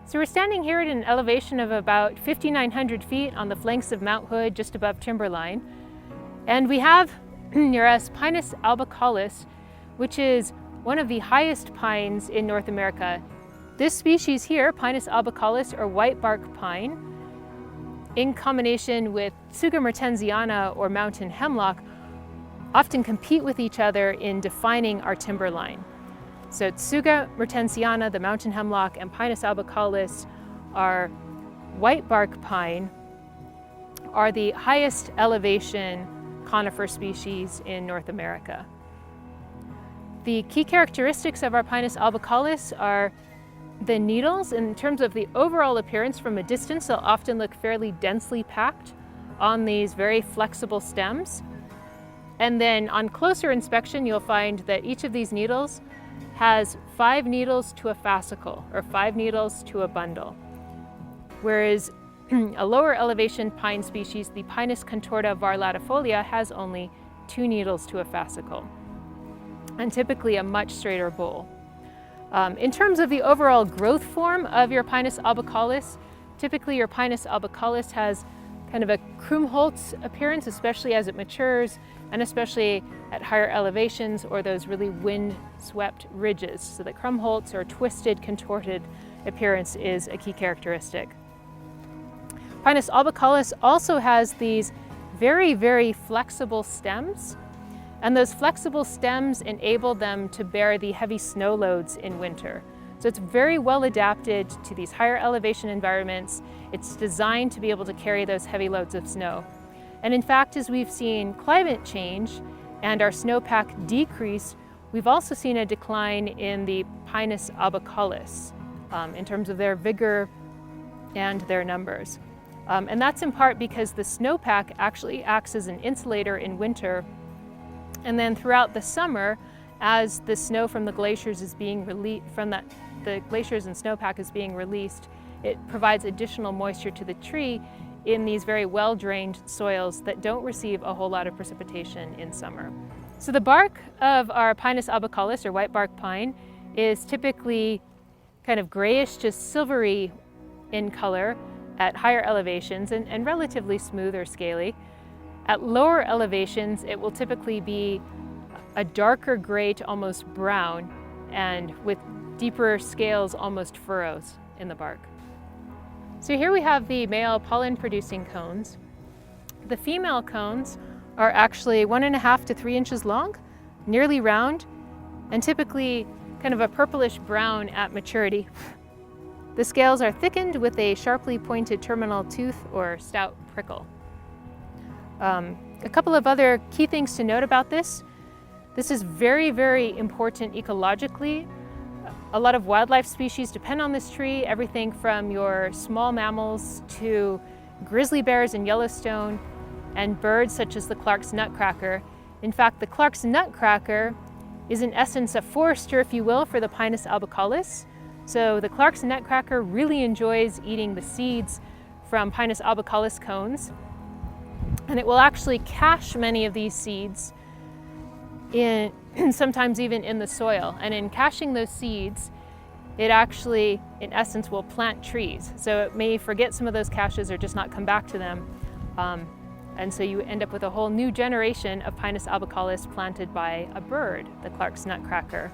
So we're standing here at an elevation of about 5,900 feet on the flanks of Mount Hood, just above timberline. And we have near us Pinus albicaulis, which is one of the highest pines in North America. This species here, Pinus albicaulis, or whitebark pine, in combination with Tsuga mertensiana, or mountain hemlock, often compete with each other in defining our timberline. So Tsuga mertensiana, the mountain hemlock, and Pinus albicaulis, our whitebark pine, are the highest elevation conifer species in North America. The key characteristics of our Pinus albicaulis are the needles. In terms of the overall appearance from a distance, they'll often look fairly densely packed on these very flexible stems. And then on closer inspection, you'll find that each of these needles has 5 needles to a fascicle, or 5 needles to a bundle. Whereas a lower elevation pine species, the Pinus contorta var latifolia, has only 2 needles to a fascicle, and typically a much straighter bole. In terms of the overall growth form of your Pinus albicaulis, typically your Pinus albicaulis has kind of a Krummholz appearance, especially as it matures, and especially at higher elevations or those really wind-swept ridges. So the Krummholz, or twisted, contorted appearance, is a key characteristic. Pinus albicaulis also has these very, very flexible stems, and those flexible stems enable them to bear the heavy snow loads in winter. So it's very well adapted to these higher elevation environments. It's designed to be able to carry those heavy loads of snow. And in fact, as we've seen climate change and our snowpack decrease, we've also seen a decline in the Pinus albicaulis in terms of their vigor and their numbers. And that's in part because the snowpack actually acts as an insulator in winter. And then throughout the summer, as the snow from the glaciers is being released, the glaciers and snowpack is being released, it provides additional moisture to the tree in these very well-drained soils that don't receive a whole lot of precipitation in summer. So the bark of our Pinus albicaulis, or whitebark pine, is typically kind of grayish to silvery in color at higher elevations and relatively smooth or scaly. At lower elevations, it will typically be a darker gray to almost brown, and with deeper scales, almost furrows in the bark. So here we have the male pollen-producing cones. The female cones are actually 1.5 to 3 inches long, nearly round, and typically kind of a purplish brown at maturity. The scales are thickened with a sharply pointed terminal tooth or stout prickle. A couple of other key things to note about this. This is very, very important ecologically. A lot of wildlife species depend on this tree, everything from your small mammals to grizzly bears in Yellowstone and birds such as the Clark's nutcracker. In fact, the Clark's nutcracker is in essence a forester, if you will, for the Pinus albicaulis. So the Clark's nutcracker really enjoys eating the seeds from Pinus albicaulis cones, and it will actually cache many of these seeds in sometimes even in the soil. And in caching those seeds, it actually, in essence, will plant trees. So it may forget some of those caches or just not come back to them. And so you end up with a whole new generation of Pinus albicaulis planted by a bird, the Clark's nutcracker.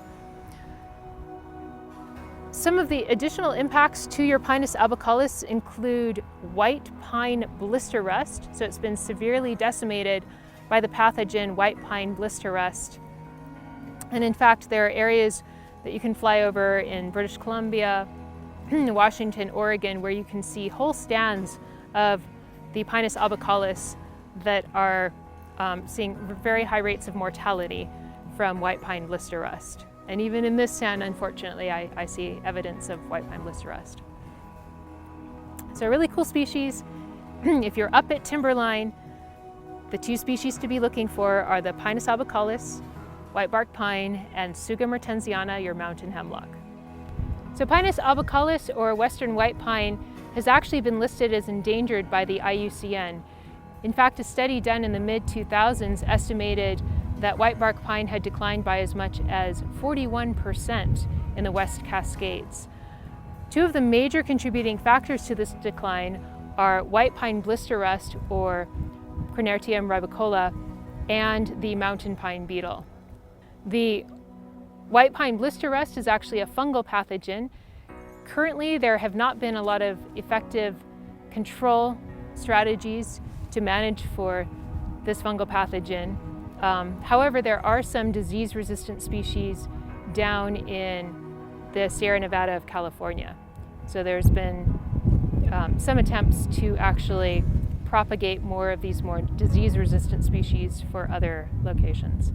Some of the additional impacts to your Pinus albicaulis include white pine blister rust. So it's been severely decimated by the pathogen white pine blister rust. And in fact, there are areas that you can fly over in British Columbia, Washington, Oregon, where you can see whole stands of the Pinus albicaulis that are seeing very high rates of mortality from white pine blister rust. And even in this stand, unfortunately, I see evidence of white pine blister rust. So a really cool species. If you're up at timberline, the 2 species to be looking for are the Pinus albicaulis, whitebark pine, and Tsuga mertensiana, your mountain hemlock. So Pinus albicaulis, or western white pine, has actually been listed as endangered by the IUCN. In fact, a study done in the mid-2000s estimated that whitebark pine had declined by as much as 41% in the West Cascades. Two of the major contributing factors to this decline are white pine blister rust, or Crenartium ribicola, and the mountain pine beetle. The white pine blister rust is actually a fungal pathogen. Currently, there have not been a lot of effective control strategies to manage for this fungal pathogen. However, there are some disease-resistant species down in the Sierra Nevada of California. So there's been some attempts to actually propagate more of these more disease-resistant species for other locations.